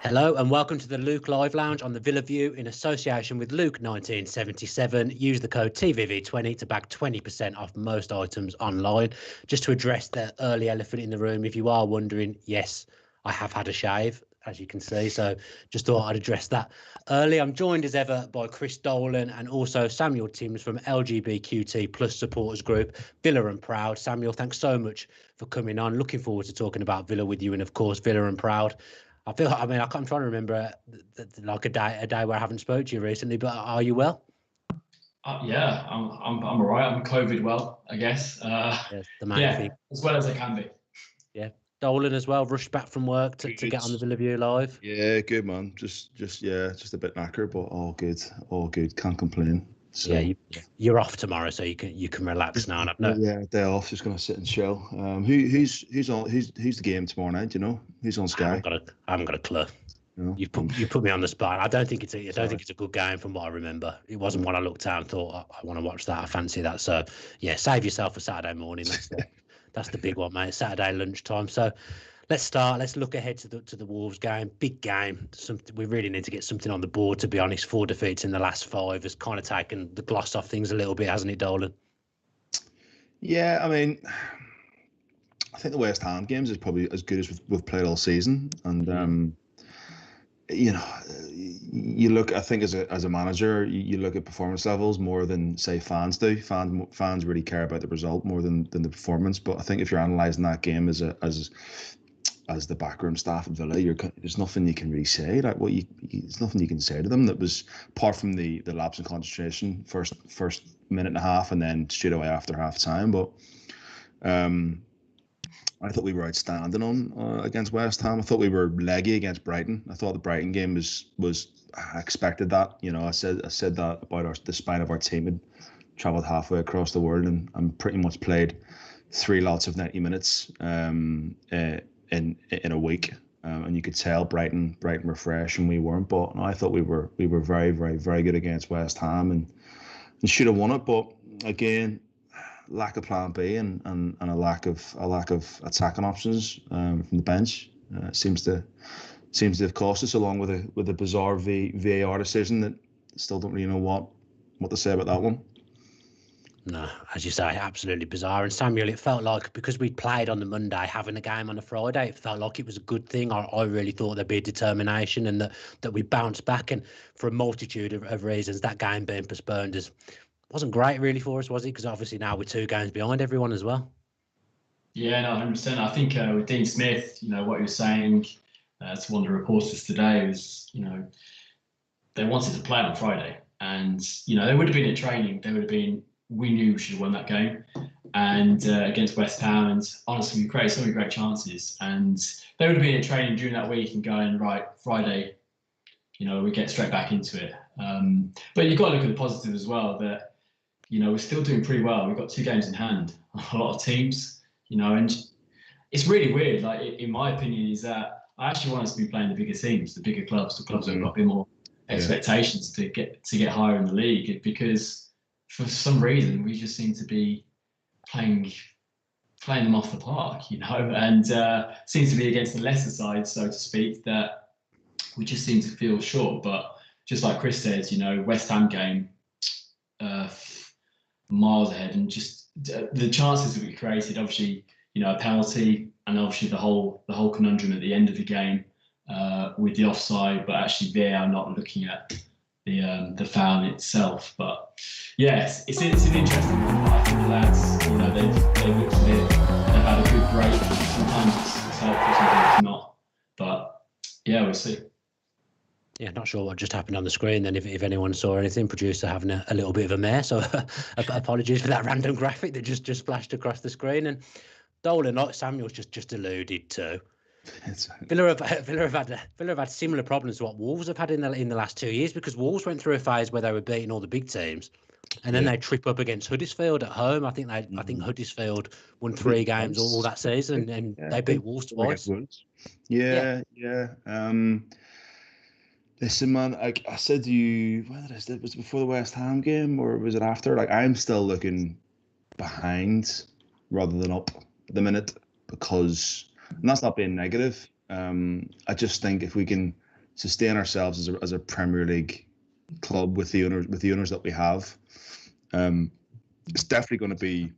Hello and welcome to the Luke Live Lounge on the Villa View in association with Luke 1977. Use the code TVV20 to bag 20% off most items online. Just to address the early elephant in the room, if you are wondering, yes, I have had a shave, as you can see. So just thought I'd address that early. I'm joined as ever by Chris Dolan and also Samuel Timms from LGBTQT Plus Supporters Group, Villa and Proud. Samuel, thanks so much for coming on. Looking forward to talking about Villa with you and, of course, Villa and Proud. I'm trying to remember like a day where I haven't spoke to you recently, but are you well? Yeah, I'm all right. I'm COVID well, I guess. Yes, the main thing. As well as I can be. Yeah. Dolan as well, rushed back from work to get on the Villa View Live. Yeah, good man. Just a bit knackered, but all good. Can't complain. So, yeah, you're off tomorrow, so you can relax now. Yeah, day off. Just gonna sit and chill. Who's the game tomorrow night? Do you know who's on Sky? I haven't got a clue. No. You put me on the spot. I don't think it's a good game from what I remember. It wasn't one I looked at and thought I want to watch that. I fancy that. So yeah, save yourself for Saturday morning. That's the big one, mate. Saturday lunchtime. So let's start. Let's look ahead to the Wolves game. Big game. We really need to get something on the board, to be honest. 4 defeats in the last 5 has kind of taken the gloss off things a little bit, hasn't it, Dolan? Yeah, I mean, I think the West Ham games is probably as good as we've played all season. And, you look, I think as a manager, you look at performance levels more than, say, fans do. Fans really care about the result more than the performance. But I think if you're analysing that game as the backroom staff at Villa, there's nothing you can really say. Like there's nothing you can say to them that was, apart from the lapse in concentration first minute and a half, and then straight away after half time. But I thought we were outstanding on against West Ham. I thought we were leggy against Brighton. I thought the Brighton game was I expected that. I said that about the spine of our team had travelled halfway across the world and pretty much played 3 lots of 90 minutes in a week, and you could tell Brighton were fresh and we weren't. But I thought we were very, very, very good against West Ham and should have won it. But again, lack of plan B and a lack of attacking options from the bench seems to have cost us, along with a bizarre VAR decision that still don't really know what to say about that one. No, as you say, absolutely bizarre. And Samuel, it felt like because we'd played on the Monday, having a game on a Friday, it felt like it was a good thing. I really thought there'd be a determination and that we bounced back. And for a multitude of reasons, that game being postponed wasn't great really for us, was it? Because obviously now we're 2 games behind everyone as well. Yeah, no, 100%. I think with Dean Smith, what he was saying to one of the reporters today was, they wanted to play on Friday. And, they would have been in training. They would have been, we knew we should have won that game. And against West Ham, and honestly, we created so many great chances. And they would have been in training during that week and going, right, Friday, we get straight back into it. But you've got to look at the positive as well, that, we're still doing pretty well. We've got 2 games in hand. A lot of teams, and it's really weird. Like, in my opinion, is that I actually want us to be playing the bigger teams, the bigger clubs, the clubs that have got a bit more expectations to get higher in the league, because for some reason we just seem to be playing them off the park, and seems to be against the lesser side, so to speak, that we just seem to feel short. But just like Chris says, West Ham game, miles ahead, and just the chances that we created, obviously, a penalty, and obviously the whole conundrum at the end of the game with the offside, but actually VAR not looking at the foul itself. But yes, it's an interesting one. I think the lads, they've looked at it, they've had a good break. Sometimes it's helpful, sometimes it's not. But yeah, we'll see. Yeah, not sure what just happened on the screen then, if anyone saw anything. Producer having a little bit of a mare, so apologies for that random graphic that just flashed across the screen. And Dolan, like Samuel's just alluded to, Villa have had similar problems to what Wolves have had in the last 2 years, because Wolves went through a phase where they were beating all the big teams, and then they trip up against Huddersfield at home. I think Huddersfield won 3 games all that season, and they beat Wolves twice. Yeah. Listen, man, I said to you, was it before the West Ham game or was it after? Like, I'm still looking behind rather than up at the minute, because, and that's not being negative. I just think if we can sustain ourselves as a Premier League club with the owners that we have. It's definitely going to be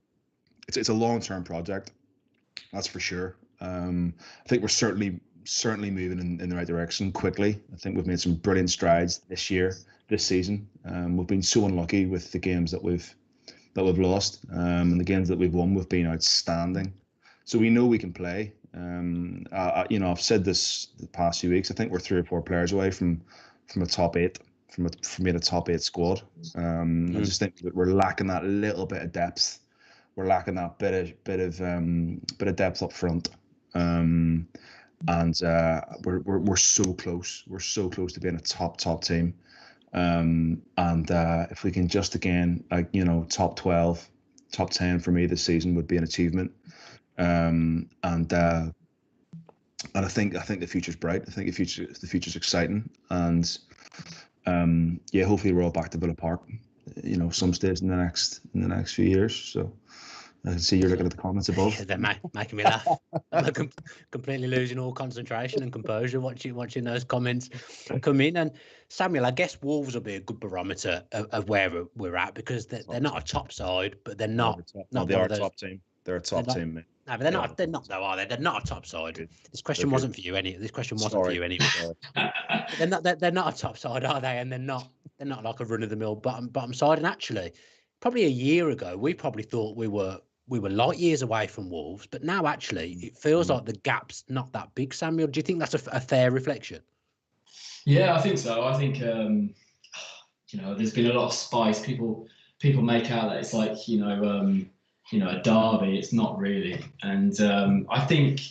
it's a long-term project, that's for sure. I think we're certainly moving in the right direction quickly. I think we've made some brilliant strides this season. We've been so unlucky with the games that we've lost, and the games that we've won, we've been outstanding. So we know we can play. I've said this the past few weeks. I think we're 3 or 4 players away from a top 8, from being a top 8 squad. I just think that we're lacking that little bit of depth. We're lacking that bit of depth up front. And we're so close. We're so close to being a top team. If we can just again, top 12, top 10 for me this season would be an achievement. And I think the future's bright. I think the future's exciting. And hopefully we're all back to Villa Park, some stage in the next few years. So I can see you're looking at the comments above. They're making me laugh. I'm completely losing all concentration and composure watching those comments come in. And Samuel, I guess Wolves will be a good barometer of where we're at, because they're not a top side, but they're not. They are a top team. They're a top team, mate. No, but they're not. They're not, though, are they? They're not a top side. This question wasn't for you. This question wasn't for you anyway. They're not. They're not a top side, are they? And they're not like a run of the mill bottom side. And actually, probably a year ago, we probably thought we were light years away from Wolves, but now actually it feels like the gap's not that big. Samuel, do you think that's a fair reflection? Yeah, I think so. I think there's been a lot of spice. People make out that it's like a derby. It's not really. And I think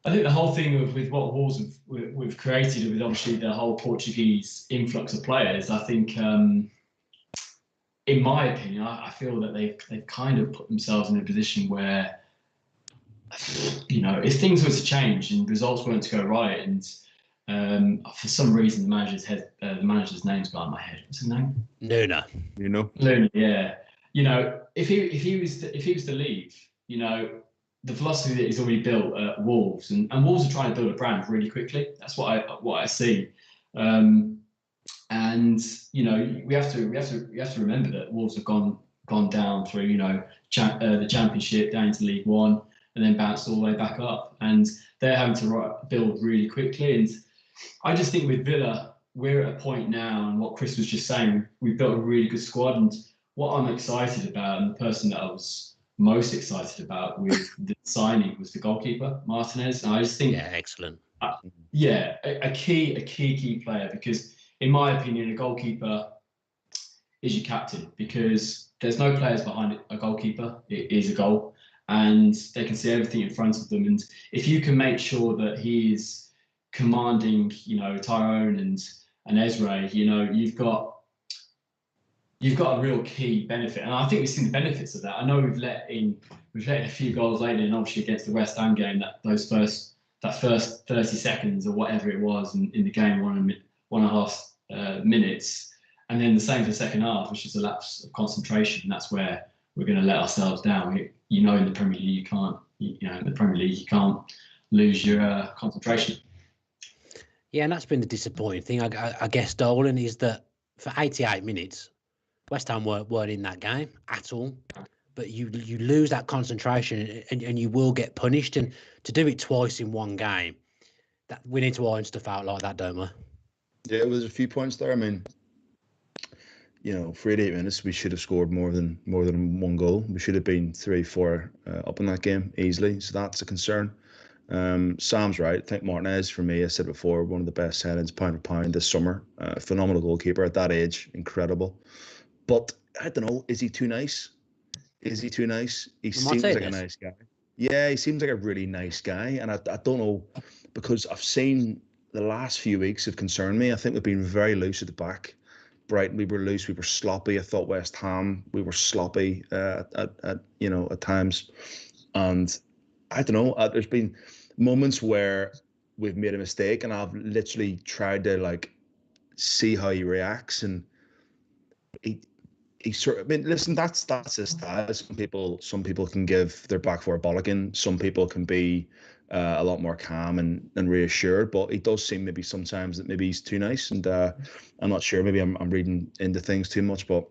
the whole thing with what Wolves we've created, with obviously the whole Portuguese influx of players, I think. In my opinion, I feel that they've kind of put themselves in a position where, if things were to change and results weren't to go right, and for some reason the manager's name's gone out of my head. What's his name? Luna. Luna, yeah. If he was to leave, the philosophy that he's already built at Wolves, and Wolves are trying to build a brand really quickly. That's what I see. And we have to remember that Wolves have gone down through the Championship, down to League One, and then bounced all the way back up. And they're having to build really quickly. And I just think with Villa, we're at a point now, and what Chris was just saying, we've built a really good squad. And what I'm excited about, and the person that I was most excited about with the signing, was the goalkeeper, Martinez. And I just think, excellent. A key player, because in my opinion, a goalkeeper is your captain, because there's no players behind a goalkeeper. It is a goal, and they can see everything in front of them. And if you can make sure that he is commanding, Tyrone and Ezra, you've got a real key benefit. And I think we've seen the benefits of that. I know we've let in a few goals lately, and obviously against the West Ham game, that first 30 seconds or whatever it was in the game, 1.5 minutes, and then the same for the second half, which is a lapse of concentration. That's where we're going to let ourselves down. In the Premier League, you can't lose your concentration. Yeah, and that's been the disappointing thing, I guess, Dolan, is that for 88 minutes, West Ham weren't in that game at all. But you lose that concentration, and you will get punished. And to do it twice in one game, that we need to iron stuff out like that, don't we? Yeah, there's a few points there. I mean, for 88 minutes, we should have scored more than one goal. We should have been 3-4 up in that game easily. So that's a concern. Sam's right. I think Martinez, for me, I said before, one of the best signings pound for pound this summer. Phenomenal goalkeeper at that age, incredible. But I don't know, is he too nice? He seems like a nice guy. Yeah, he seems like a really nice guy, and I don't know, because I've seen the last few weeks have concerned me. I think we've been very loose at the back. Brighton, we were loose, we were sloppy. I thought West Ham, we were sloppy at times. And I don't know, there's been moments where we've made a mistake, and I've literally tried to see how he reacts, and I mean, listen, that's his style. Some people can give their back four a bollocking. Some people can be a lot more calm and reassured. But he does seem maybe sometimes that maybe he's too nice, and I'm not sure. Maybe I'm reading into things too much, but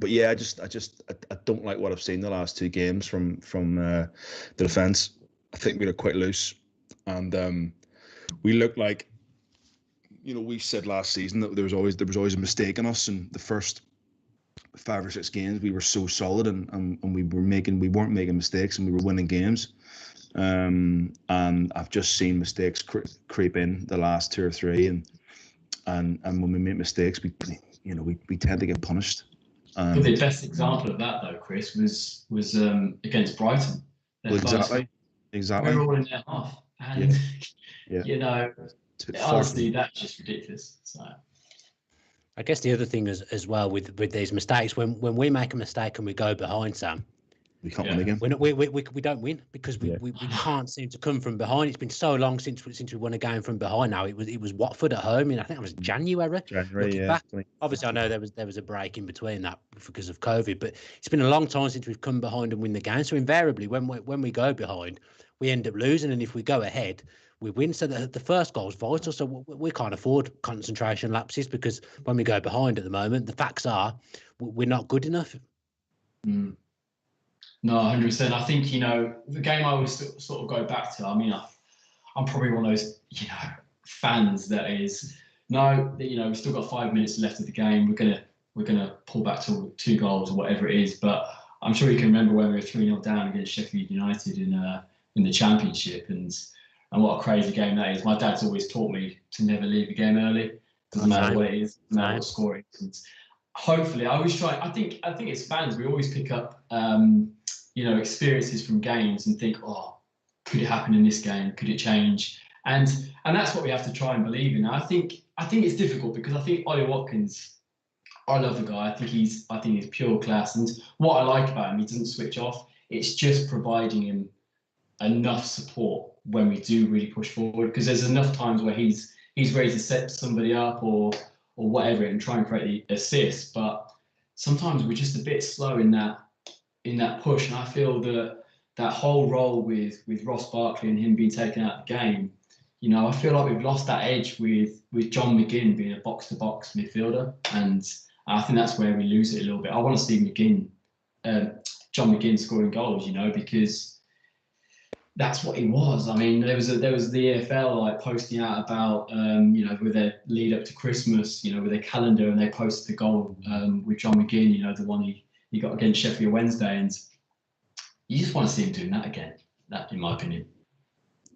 yeah, I don't like what I've seen the last two games from the defense. I think we look quite loose, and we look like, we said last season that there was always a mistake in us, and the first 5 or 6 games we were so solid, and we weren't making mistakes, and we were winning games. And I've just seen mistakes creep in the last 2 or 3, and when we make mistakes, we tend to get punished. But the best example of that, though, Chris, was against Brighton. Well, exactly. We were all in their half, and yeah. Honestly, that's just ridiculous. So. I guess the other thing as well with these mistakes, when we make a mistake and we go behind, Sam, we can't win again. We don't win because we can't seem to come from behind. It's been so long since we won a game from behind. Now it was Watford at home, and I think it was January. Yeah. Obviously, I know there was a break in between that because of COVID, but it's been a long time since we've come behind and win the game. So invariably, when we go behind, we end up losing, and if we go ahead, we win. So the first goal is vital. So we can't afford concentration lapses, because when we go behind at the moment, the facts are we're not good enough. Mm. No, 100%. I think, the game I always sort of go back to, I mean, I'm probably one of those, fans that is, we've still got 5 minutes left of the game. We're gonna pull back to 2 goals or whatever it is. But I'm sure you can remember when we were 3-0 down against Sheffield United in the Championship, and what a crazy game that is. My dad's always taught me to never leave a game early, doesn't matter what it is, no matter what score it is. And hopefully, I always try. I think as fans, we always pick up, experiences from games and think, oh, could it happen in this game? Could it change? And that's what we have to try and believe in. I think it's difficult, because I think Ollie Watkins, I love the guy. I think he's pure class. And what I like about him, he doesn't switch off. It's just providing him enough support when we do really push forward, because there's enough times where he's ready to set somebody up or whatever and try and create the assist, but sometimes we're just a bit slow in that push. And I feel that whole role with Ross Barkley and him being taken out of the game, I feel like we've lost that edge with John McGinn being a box-to-box midfielder, and I think that's where we lose it a little bit. I want to see John McGinn scoring goals, because that's what he was. I mean, there was the EFL posting out about with their lead up to Christmas, with their calendar, and they posted the goal with John McGinn, the one he got against Sheffield Wednesday, and you just want to see him doing that again. That, in my opinion.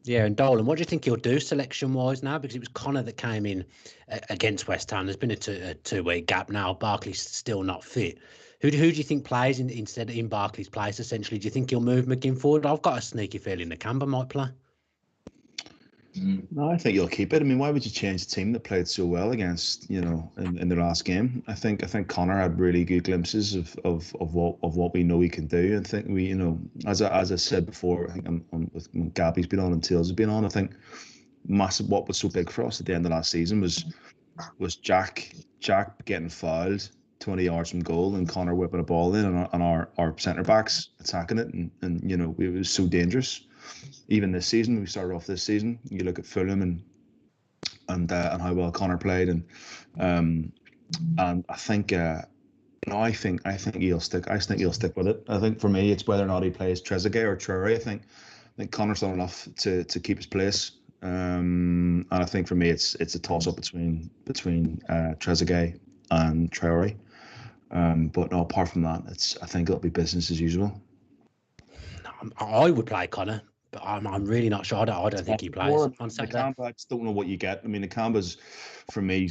Yeah, and Dolan, what do you think he'll do selection-wise now? Because it was Connor that came in against West Ham. There's been a 2-week gap now. Barkley's still not fit. Who do you think plays instead in Barkley's place, essentially? Do you think he'll move McGinn forward? I've got a sneaky feeling that Canberra might play. No, I think you'll keep it. I mean, why would you change the team that played so well against, in their last game? I think Connor had really good glimpses of what we know he can do. And I think we, as I said before, I think when Gabby's been on and Tails has been on, I think massive. What was so big for us at the end of last season was Jack getting fouled 20 yards from goal and Connor whipping a ball in, and our centre backs attacking it, and it was so dangerous. Even this season, we started off this season. You look at Fulham and how well Connor played, and I think I think he'll stick. I think he'll stick with it. I think for me, it's whether or not he plays Trezeguet or Traore. I think Connor's done enough to keep his place, and I think for me, it's a toss up between Trezeguet and Traore. But no, apart from that, I think it'll be business as usual. I would play Connor, but I'm really not sure. I don't think he plays on Saturday. I just don't know what you get. I mean, Nakamba's, for me,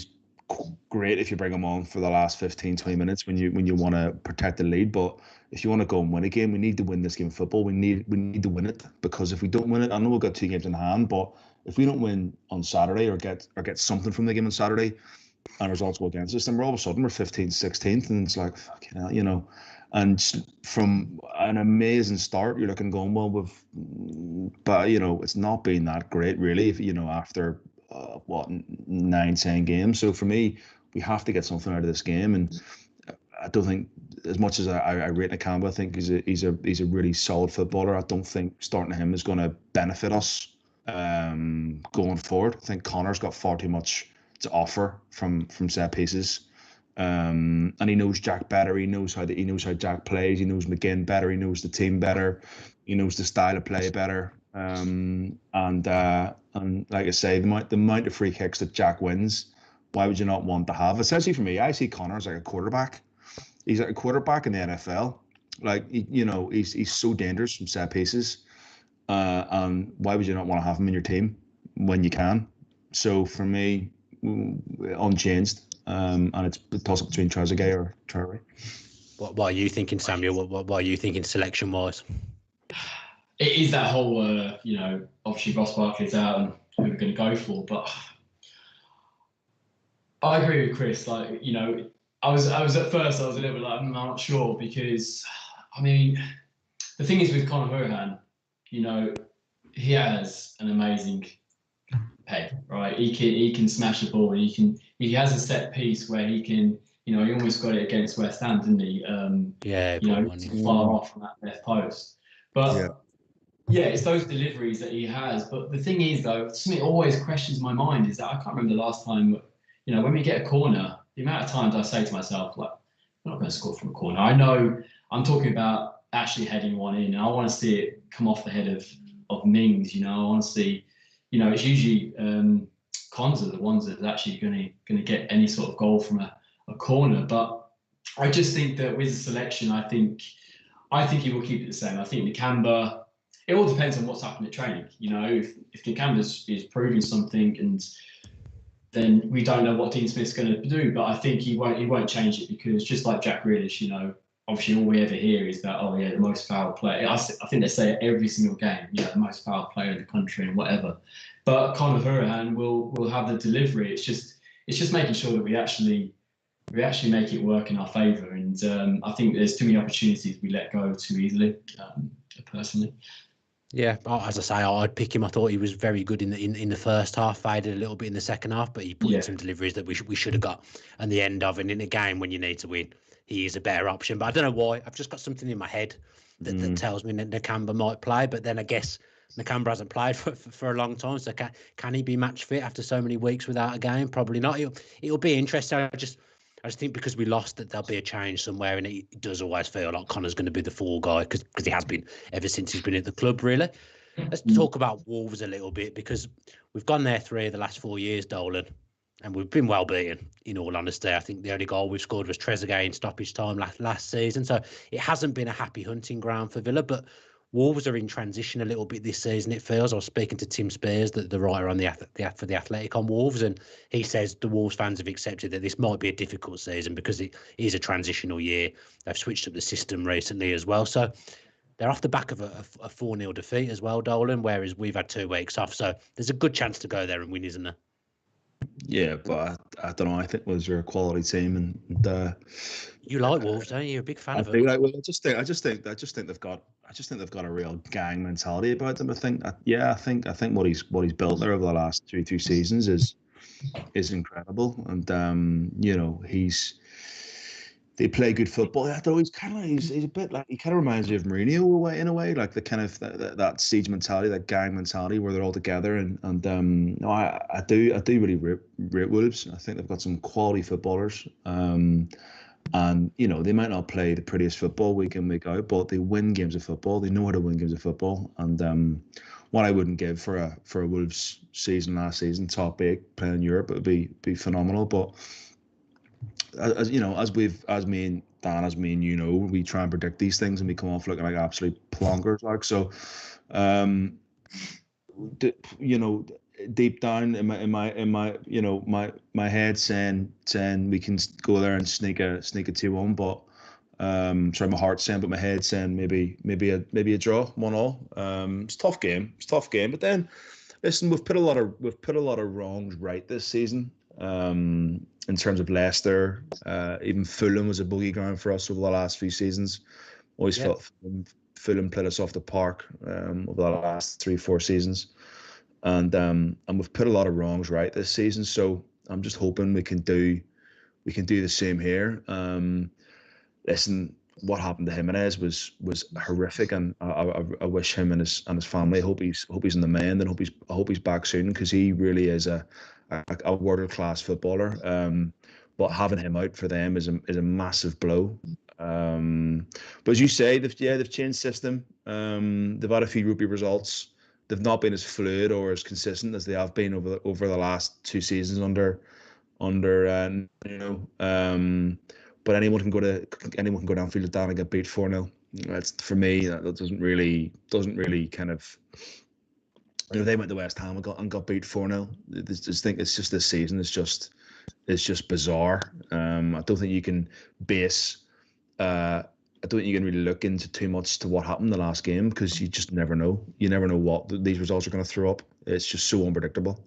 great if you bring him on for the last 15, 20 minutes when you want to protect the lead. But if you want to go and win a game, we need to win this game of football. We need to win it, because if we don't win it, I know we've got 2 games in hand, but if we don't win on Saturday or get something from the game on Saturday and results go against us, then all of a sudden we're 15th, 16th, and it's like, fucking hell, And from an amazing start, you're looking going, well, but it's not been that great really, if after 9, 10 games. So for me, we have to get something out of this game, and I don't think, as much as I rate Nakamba, I think he's a really solid footballer. I don't think starting him is going to benefit us going forward. I think Connor's got far too much to offer from set pieces. And he knows Jack better. He knows how Jack plays. He knows McGinn better. He knows the team better. He knows the style of play better. And like I say, the amount of free kicks that Jack wins, why would you not want to have? Essentially, for me, I see Connor as like a quarterback. He's like a quarterback in the NFL. Like, he's so dangerous from set pieces. And why would you not want to have him in your team when you can? So for me, unchanged. And it's a toss-up between Trezeguet or Traore. What are you thinking, Samuel? What are you thinking selection-wise? It is that whole, obviously Ross Barkley's out and who we're going to go for. But I agree with Chris. Like, I was at first, I was a little bit like, I'm not sure, because, I mean, the thing is with Conor Hourihane, he has an amazing peg, right? He can smash the ball. He has a set piece where he can, he almost got it against West Ham, didn't he? Far off from that left post. But yeah, it's those deliveries that he has. But the thing is, though, something always questions my mind is that I can't remember the last time, when we get a corner, the amount of times I say to myself, like, I'm not going to score from a corner. I know I'm talking about actually heading one in, and I want to see it come off the head of Mings. I want to see, it's usually Cons are the ones that are actually going to get any sort of goal from a corner. But I just think that with the selection, I think he will keep it the same. I think Nakamba, it all depends on what's happened at training. If Nakamba is proving something, and then we don't know what Dean Smith's going to do. But I think he won't change it, because just like Jack Grealish, obviously all we ever hear is that, oh yeah, the most foul player. I think they say it every single game, the most foul player in the country and whatever. But Conor Hourihane will have the delivery. It's just making sure that we actually make it work in our favour. And I think there's too many opportunities we let go too easily, personally. Yeah, as I say, I'd pick him. I thought he was very good in the first half, faded a little bit in the second half, but he put in some deliveries that we should have got. And the end of it, in a game when you need to win, he is a better option. But I don't know why. I've just got something in my head that tells me that Nakamba might play. But then I guess Nakamba hasn't played for a long time. So can he be match fit after so many weeks without a game? Probably not. It'll be interesting. I just think because we lost that there'll be a change somewhere, and it does always feel like Connor's going to be the fall guy because he has been ever since he's been at the club, really. Let's talk about Wolves a little bit, because we've gone there 3 of the last 4 years, Dolan, and we've been well beaten, in all honesty. I think the only goal we've scored was Trezeguet in stoppage time last season, so it hasn't been a happy hunting ground for Villa, but Wolves are in transition a little bit this season, it feels. I was speaking to Tim Spears, the writer on for the Athletic on Wolves, and he says the Wolves fans have accepted that this might be a difficult season because it is a transitional year. They've switched up the system recently as well. So they're off the back of a 4-0 defeat as well, Dolan, whereas we've had 2 weeks off. So there's a good chance to go there and win, isn't there? Yeah, but I don't know. I think Wolves are a quality team, and you like Wolves, don't you? You're a big fan of them. I just think they've got a real gang mentality about them. I think what he's built there over the last 2 seasons is incredible, and they play good football. Though he's a bit like, he kind of reminds me of Mourinho in a way, like the kind of that siege mentality, that gang mentality where they're all together. No, I do really rate Wolves. I think they've got some quality footballers. And they might not play the prettiest football week in, week out, but they win games of football. They know how to win games of football. And what I wouldn't give for a Wolves season last season, top 8 playing in Europe, it would be phenomenal. But as me and Dan, we try and predict these things, and we come off looking like absolute plonkers. Like, so, deep down in my head saying we can go there and sneak a 2-1, but sorry, my heart saying, but my head saying maybe a draw, 1-1. It's a tough game. But then, listen, we've put a lot of wrongs right this season. In terms of Leicester, even Fulham was a bogey ground for us over the last few seasons. Always felt Fulham played us off the park over the last 3-4 seasons, and we've put a lot of wrongs right this season. So I'm just hoping we can do the same here. listen, what happened to Jimenez was horrific, and I wish him and his family. I hope he's in the mend, and I hope he's back soon, because he really is a world class footballer. But having him out for them is a massive blow. But as you say, they've changed system. They've had a few rugby results. They've not been as fluid or as consistent as they have been over the last 2 seasons under but anyone can go downfield down and get beat 4-0. That's, for me, that doesn't really kind of. They went to West Ham and got beat 4-0. I just think it's just this season. It's just bizarre. I don't think you can base. I don't think you can really look into too much to what happened in the last game, because you just never know. You never know what these results are going to throw up. It's just so unpredictable.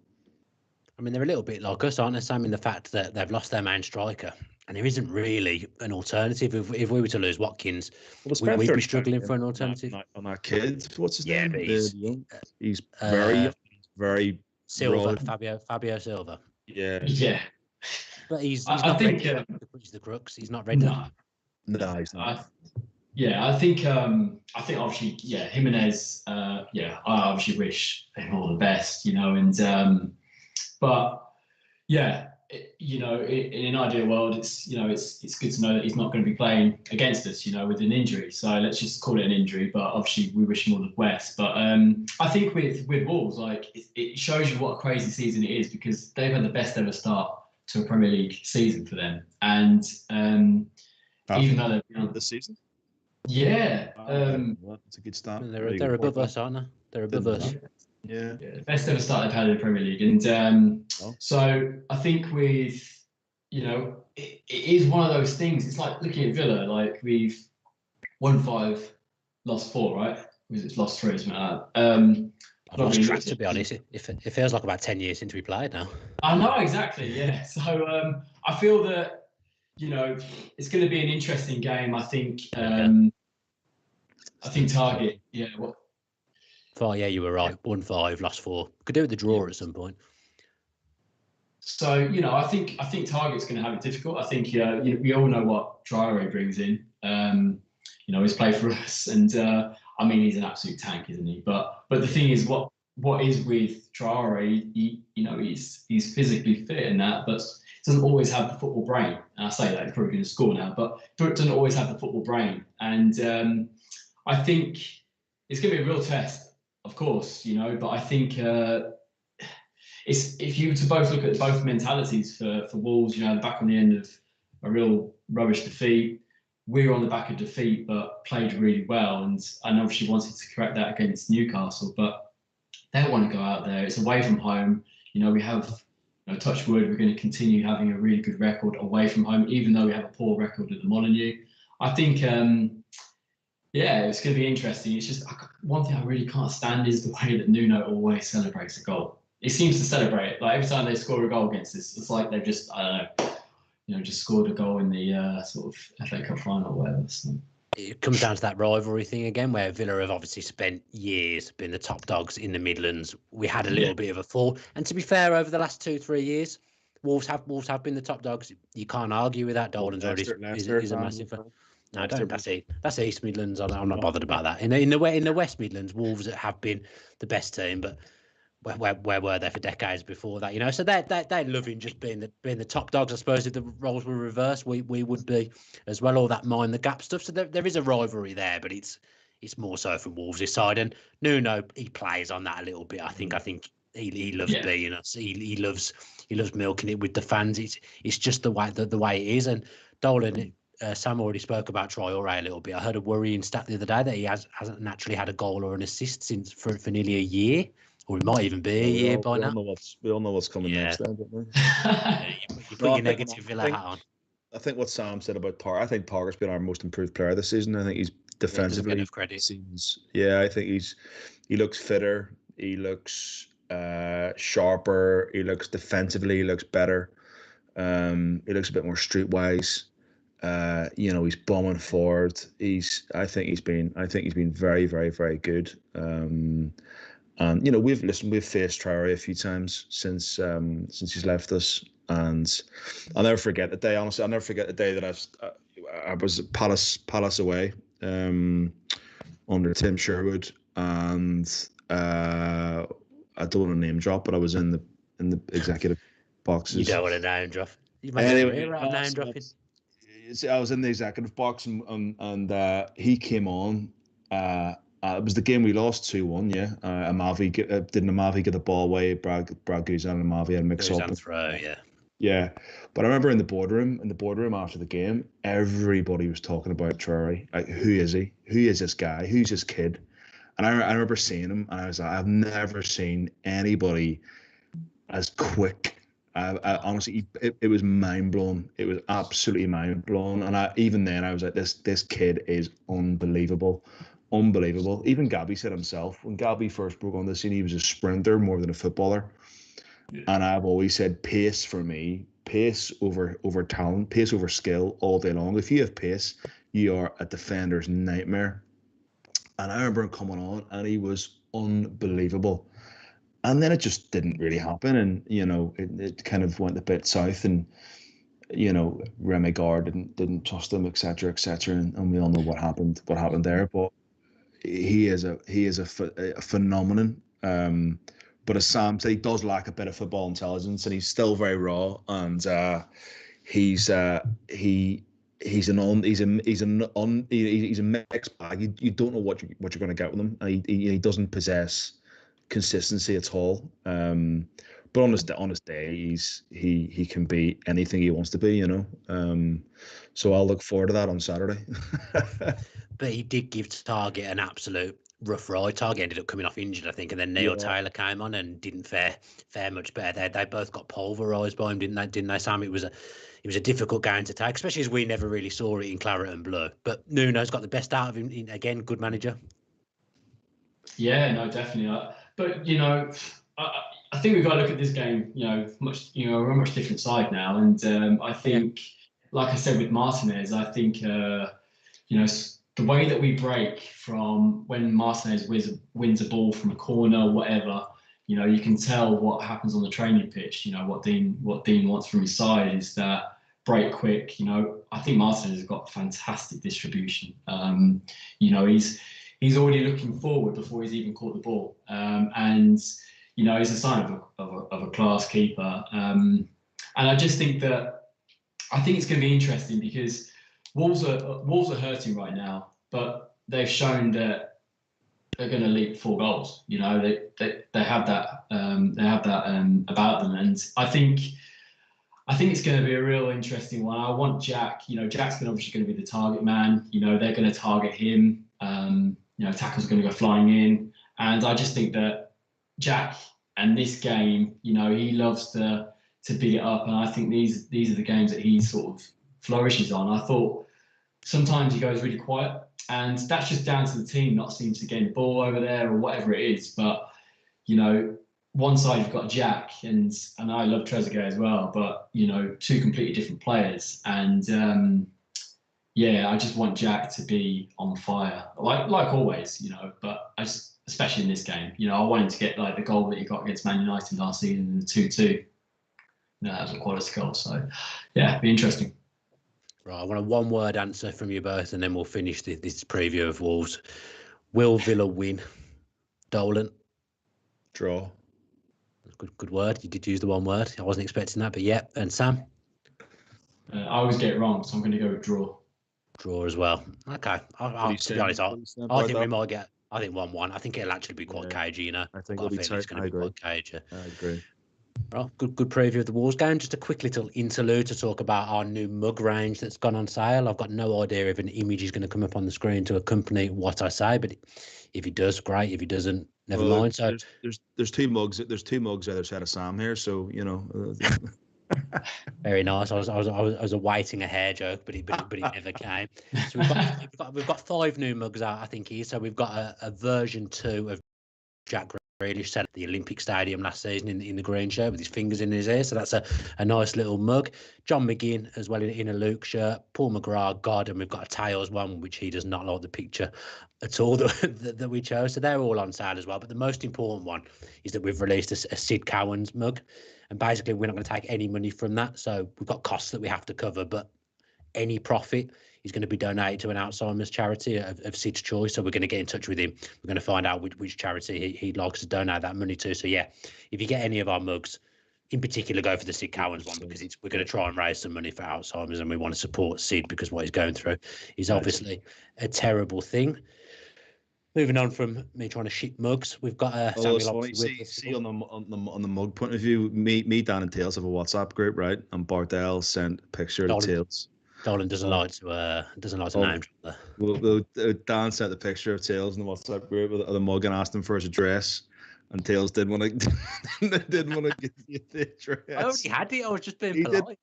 I mean, they're a little bit like us, aren't they, Sam, in the fact that they've lost their main striker, and there isn't really an alternative. If we were to lose Watkins, we'd be struggling for an alternative. On our kid, what's his name? He's very Silva, Fabio Silva. Yeah. But he's not ready to push the crux. He's not ready. No, he's not. I think obviously, Jimenez. I obviously wish him all the best, and but in an ideal world, it's good to know that he's not going to be playing against us, with an injury. So let's just call it an injury. But obviously, we wish him all the best. But I think with Wolves, like, it shows you what a crazy season it is, because they've had the best ever start to a Premier League season for them, and even though they've been on this season. Yeah, that's a good start. They're above us, aren't they? They're above us. Yeah, the best ever start they've had in the Premier League, and so I think with it is one of those things. It's like looking at Villa. Like, we've won 5, lost 4, right? It's lost 3, something like that. I've lost track, to be honest. It feels like about 10 years since we played now. I know, exactly. Yeah. So I feel that it's going to be an interesting game. I think. I think Target. Yeah. What? Yeah, you were right. 1-5, lost 4. Could do with the draw at some point. So I think Target's going to have it difficult. I think we all know what Traore brings in. He's played for us, and he's an absolute tank, isn't he? But the thing is, what is with Traore? He's physically fit and that, but doesn't always have the football brain. And I say that he's probably going to score now, but doesn't always have the football brain. And I think it's going to be a real test, of course, but I think it's, if you were to both look at both mentalities for Wolves, they're back on the end of a real rubbish defeat. We were on the back of defeat, but played really well, and obviously wanted to correct that against Newcastle. But they want to go out there. It's away from home. We have, touch wood, we're going to continue having a really good record away from home, even though we have a poor record at the Molineux. I think, it's going to be interesting. It's just one thing I really can't stand is the way that Nuno always celebrates a goal. He seems to celebrate it. Like, every time they score a goal against us, it's like they've just, I don't know, just scored a goal in the sort of FA Cup final or whatever. So. It comes down to that rivalry thing again, where Villa have obviously spent years being the top dogs in the Midlands. We had a little bit of a fall, and to be fair, over the last 2-3 years, Wolves have been the top dogs. You can't argue with that. Dolan's already is a massive. No, I don't. That's East Midlands. I'm not bothered about that. In the West Midlands, Wolves have been the best team, but where were they for decades before that? So they're loving just being the top dogs. I suppose if the roles were reversed, we would be as well. All that mind the gap stuff. So there is a rivalry there, but it's more so from Wolves' side. And Nuno, he plays on that a little bit. I think he loves being us. He loves milking it with the fans. It's just the way it is. And Dolan, Sam already spoke about Traore a little bit. I heard a worrying stat the other day that he hasn't actually had a goal or an assist since for nearly a year. Or it might even be a year by now. We all know what's coming next, then, don't we? You put your negative Villa hat on. I think what Sam said about Target, I think Target's been our most improved player this season. I think he's defensively. Bit of credit. I think he looks fitter. He looks sharper. He looks defensively. He looks better. He looks a bit more streetwise. He's bombing forward. I think he's been very, very, very good. And we've faced Traore a few times since he's left us, and I'll never forget the day. Honestly, I'll never forget the day that I was at Palace away under Tim Sherwood, and I don't want to name drop, but I was in the executive boxes. You don't want to name drop. You made a Anyway, career out of name dropping. I was in the executive box, and he came on. It was the game we lost 2-1. Yeah, Amavi didn't Amavi get the ball away? Brad Guzan and Amavi had a mix up. Throw, yeah. Yeah, but I remember in the boardroom after the game, everybody was talking about Traore. Like, who is he? Who is this guy? Who's this kid? And I remember seeing him, and I was like, I've never seen anybody as quick. I honestly, it was mind blowing. It was absolutely mind blowing. And even then, I was like, this kid is unbelievable. Unbelievable. Even Gabby said himself, when Gabby first broke on the scene, he was a sprinter more than a footballer. Yeah. And I've always said pace for me, pace over talent, pace over skill all day long. If you have pace, you are a defender's nightmare. And I remember him coming on, and he was unbelievable. And then it just didn't really happen, and it kind of went a bit south, and Remy Gard didn't trust him, etc., and we all know what happened there. But he is a phenomenon. But as Sam said, he does lack a bit of football intelligence, and he's still very raw. And he's a mixed bag. You don't know what you're going to get with him. And he doesn't possess consistency at all. But on his day, he can be anything he wants to be. So I'll look forward to that on Saturday. But he did give Targett an absolute rough ride. Targett ended up coming off injured, I think, and then Neil Taylor came on and didn't fare much better. They both got pulverised by him, didn't they, Sam? It was a difficult game to take, especially as we never really saw it in claret and blue. But Nuno's got the best out of him. Again, good manager. Yeah, no, definitely. But I think we've got to look at this game. We're a much different side now, and I think, like I said with Martinez, I think the way that we break from when Martinez wins a ball from a corner or whatever, you can tell what happens on the training pitch. What Dean wants from his side is that break quick. I think Martinez has got fantastic distribution. He's already looking forward before he's even caught the ball, and he's a sign of a class keeper. And I just think it's going to be interesting because Wolves are hurting right now, but they've shown that they're going to leak 4 goals. They have that about them, and I think it's going to be a real interesting one. I want Jack. Jack's obviously going to be the target man. They're going to target him. Tackles are going to go flying in, and I just think that Jack and this game, he loves to big it up, and I think these are the games that he sort of flourishes on. I thought sometimes he goes really quiet, and that's just down to the team not seeming to get the ball over there or whatever it is. But one side you've got Jack, and I love Trezeguet as well, but 2 completely different players, and I just want Jack to be on fire, like always, but especially in this game, I want him to get like the goal that he got against Man United last season, the 2-2. That was a quality goal. So, yeah, be interesting. Right, I want a one-word answer from you both, and then we'll finish this preview of Wolves. Will Villa win? Dolan? Draw. Good word. You did use the one word. I wasn't expecting that, but yeah. And Sam? I always get it wrong, so I'm going to go with draw. Draw as well. Okay. To be honest, I think we might get. I think 1-1. I think it'll actually be quite cagey. I think it'll be it's going to be quite cagey. I agree. Right, good preview of the Wolves game. Just a quick little interlude to talk about our new mug range that's gone on sale. I've got no idea if an image is going to come up on the screen to accompany what I say, but if he does, great. If he doesn't, never mind. So there's 2 mugs. There's 2 mugs either side of Sam here, so Very nice. I was awaiting a hair joke, but it never came. So we've got 5 new mugs out, I think. So we've got a version 2 of Jack Grealish set at the Olympic Stadium last season in the green shirt with his fingers in his ear. So that's a nice little mug. John McGinn as well in a Luke shirt. Paul McGrath, God, and we've got a Tails one, which he does not like the picture at all that we chose. So they're all on sale as well. But the most important one is that we've released a Sid Cowans mug. And basically, we're not going to take any money from that. So we've got costs that we have to cover, but any profit he's going to be donated to an Alzheimer's charity of Sid's choice. So we're going to get in touch with him. We're going to find out which charity he'd like to donate that money to. So yeah, if you get any of our mugs, in particular, go for the Sid Cowans one, because we're going to try and raise some money for Alzheimer's, and we want to support Sid because what he's going through is obviously a terrible thing. Moving on from me trying to ship mugs, we've got Samuel. See on the mug point of view, me, Dan, and Tails have a WhatsApp group, right? And Bardell sent a picture of Tails. Dolan doesn't like to name drop there. Dan sent the picture of Tails in the WhatsApp group of the mug and asked him for his address. And Tails didn't want to give you the address. I already had it. I was just being polite.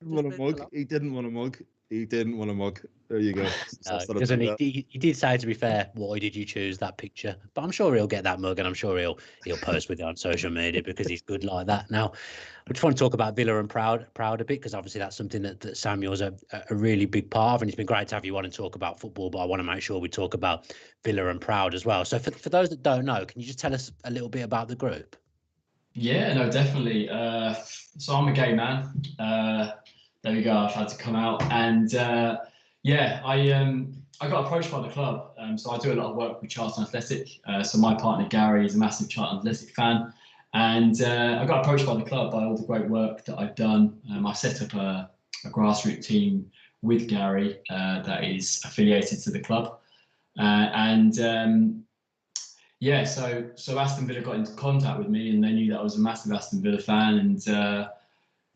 He didn't want a mug. He didn't want a mug. There you go. He did say, to be fair, why did you choose that picture? But I'm sure he'll get that mug, and I'm sure he'll post with it on social media because he's good like that. Now, I just want to talk about Villa and Proud a bit, because obviously that's something that Samuel's a really big part of, and it's been great to have you on and talk about football, but I want to make sure we talk about Villa and Proud as well. So for those that don't know, can you just tell us a little bit about the group? Yeah, no, definitely. So I'm a gay man. There we go. I've had to come out, and I got approached by the club. So I do a lot of work with Charlton Athletic. So my partner Gary is a massive Charlton Athletic fan, and I got approached by the club by all the great work that I've done. I set up a grassroots team with Gary that is affiliated to the club, so Aston Villa got into contact with me, and they knew that I was a massive Aston Villa fan, and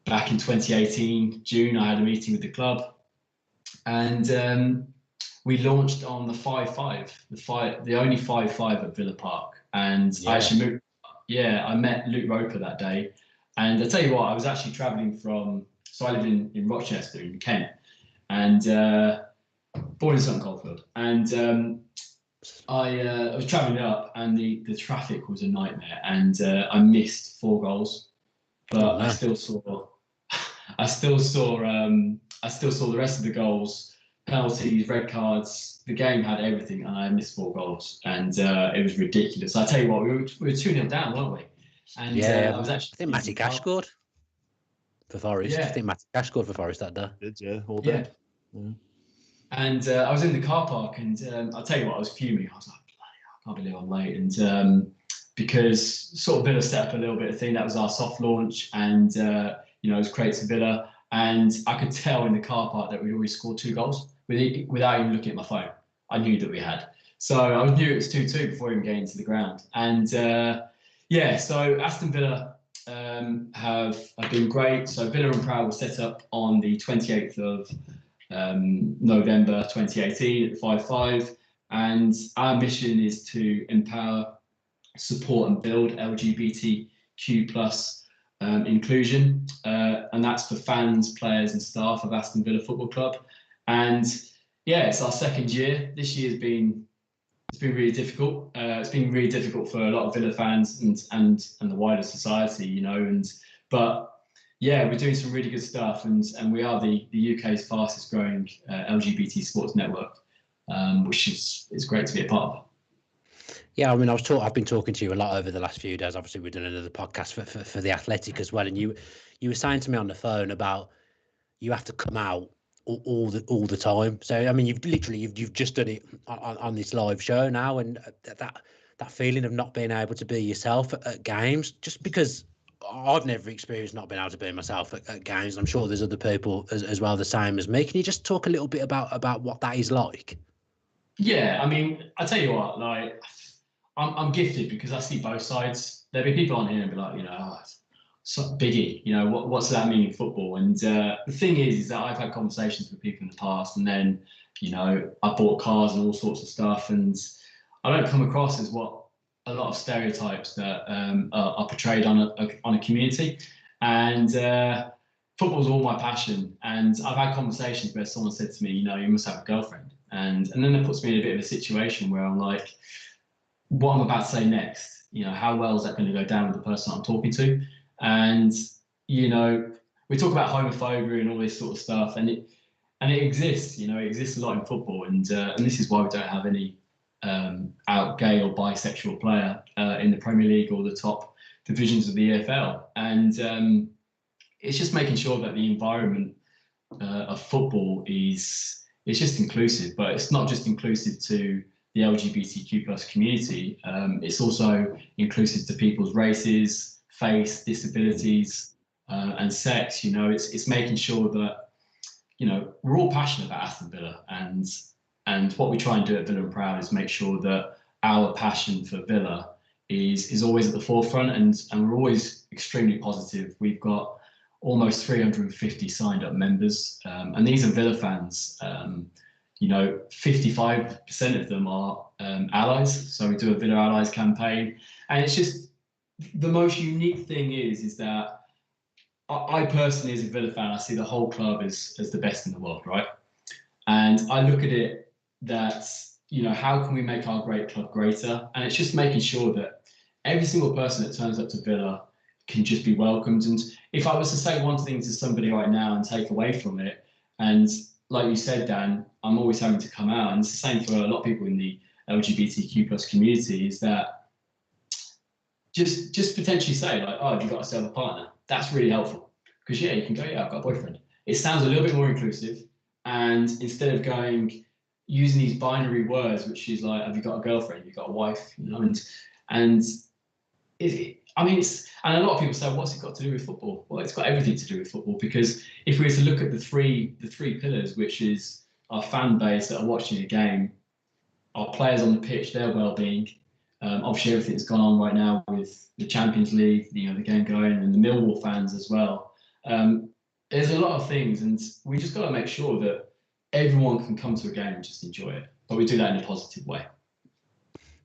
back in 2018, June, I had a meeting with the club, and we launched on the 5-5, the only 5-5 at Villa Park. And I actually moved, I met Luke Roper that day. And I tell you what, I was actually traveling so I live in Rochester in Kent, and born in Sutton Coldfield. And I was traveling up, and the traffic was a nightmare, and I missed 4 goals, but I still saw the rest of the goals, penalties, red cards. The game had everything, and I missed 4 goals, and it was ridiculous. I tell you what, we were 2-0 down, weren't we? And I think Matty Cash scored for Forest. I think Matty Cash scored for Forest that day. Did all day. Yeah. And I was in the car park, and I'll tell you what, I was fuming. I was like, I can't believe I'm late. And because sort of Villa set up a little bit of thing, that was our soft launch, and it was Crates of Villa, and I could tell in the car park that we'd already scored 2 goals without even looking at my phone. I knew that we had. So I knew it was 2-2 before even getting to the ground. And so Aston Villa have been great. So Villa and Proud was set up on the 28th of November 2018 at 5-5. And our mission is to empower, support and build LGBTQ plus inclusion, and that's for fans, players and staff of Aston Villa Football Club. And it's our 2nd year. This year has been really difficult. It's been really difficult for a lot of Villa fans and the wider society, but we're doing some really good stuff, and we are the UK's fastest growing LGBT sports network, which is great to be a part of. Yeah, I mean, I've been talking to you a lot over the last few days. Obviously, we've done another podcast for the Athletic as well, and you were saying to me on the phone about you have to come out all the time. So I mean, you've just done it on this live show now, and that feeling of not being able to be yourself at games, just because I've never experienced not being able to be myself at games. I'm sure there's other people as well the same as me. Can you just talk a little bit about what that is like? Yeah, I mean, I tell you what, like, I'm gifted because I see both sides. There'll be people on here and be like, so Biggie, what's that mean in football? And the thing is that I've had conversations with people in the past, and then, I bought cars and all sorts of stuff, and I don't come across as what a lot of stereotypes that are portrayed on a community. And football's all my passion. And I've had conversations where someone said to me, you must have a girlfriend. And then it puts me in a bit of a situation where I'm like, what I'm about to say next, how well is that going to go down with the person I'm talking to? And, we talk about homophobia and all this sort of stuff, and it exists, it exists a lot in football. And this is why we don't have any out gay or bisexual player in the Premier League or the top divisions of the EFL. And it's just making sure that the environment of football is it's just inclusive, but it's not just inclusive to the LGBTQ plus community. It's also inclusive to people's races, faith, disabilities, and sex. You know, it's making sure that, you know, we're all passionate about Aston Villa, and what we try and do at Villa and Proud is make sure that our passion for Villa is always at the forefront, and we're always extremely positive. We've got almost 350 signed up members, and these are Villa fans. You know, 55% of them are allies. So we do a Villa Allies campaign, and it's just the most unique thing is that I personally, as a Villa fan, I see the whole club as the best in the world, right? And I look at it that, you know, how can we make our great club greater? And it's just making sure that every single person that turns up to Villa can just be welcomed. And if I was to say one thing to somebody right now and take away from it, and like you said, Dan, I'm always having to come out, and it's the same for a lot of people in the LGBTQ plus community, is that just potentially say, like, oh, have you got yourself a partner? That's really helpful, because yeah, you can go, yeah, I've got a boyfriend. It sounds a little bit more inclusive, and instead of using these binary words, which is like, have you got a girlfriend? Have you got a wife? You know, and I mean, and a lot of people say, what's it got to do with football? Well, it's got everything to do with football, because if we were to look at the three pillars, which is our fan base that are watching a game, our players on the pitch, their well-being, obviously everything that's gone on right now with the Champions League, you know, the game going, and the Millwall fans as well. There's a lot of things, and we just got to make sure that everyone can come to a game and just enjoy it, but we do that in a positive way.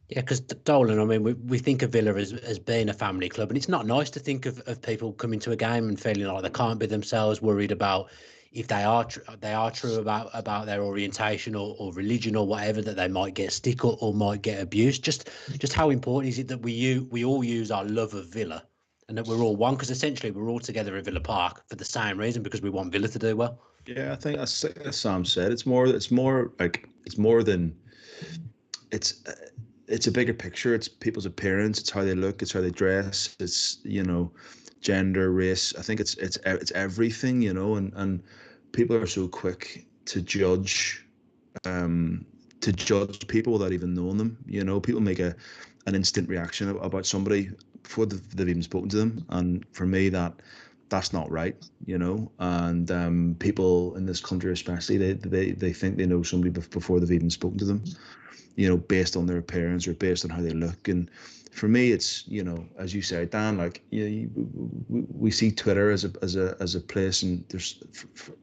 Yeah, because Dolan, I mean, we think of Villa as being a family club, and it's not nice to think of people coming to a game and feeling like they can't be themselves, worried about if they are true about their orientation or religion or whatever, that they might get stick or might get abused. Just how important is it that we all use our love of Villa, and that we're all one? Because essentially we're all together at Villa Park for the same reason, because we want Villa to do well. Yeah, I think as Sam said, it's more than it's a bigger picture. It's people's appearance, it's how they look, it's how they dress, it's, you know, gender, race. I think it's everything, you know, and people are so quick to judge people without even knowing them. You know, people make an instant reaction about somebody before they've even spoken to them, and for me that's not right, you know. And people in this country especially, they think they know somebody before they've even spoken to them, you know, based on their appearance or based on how they look. And for me, it's, you know, as you say, Dan, like, you know, we see Twitter as a place, and there's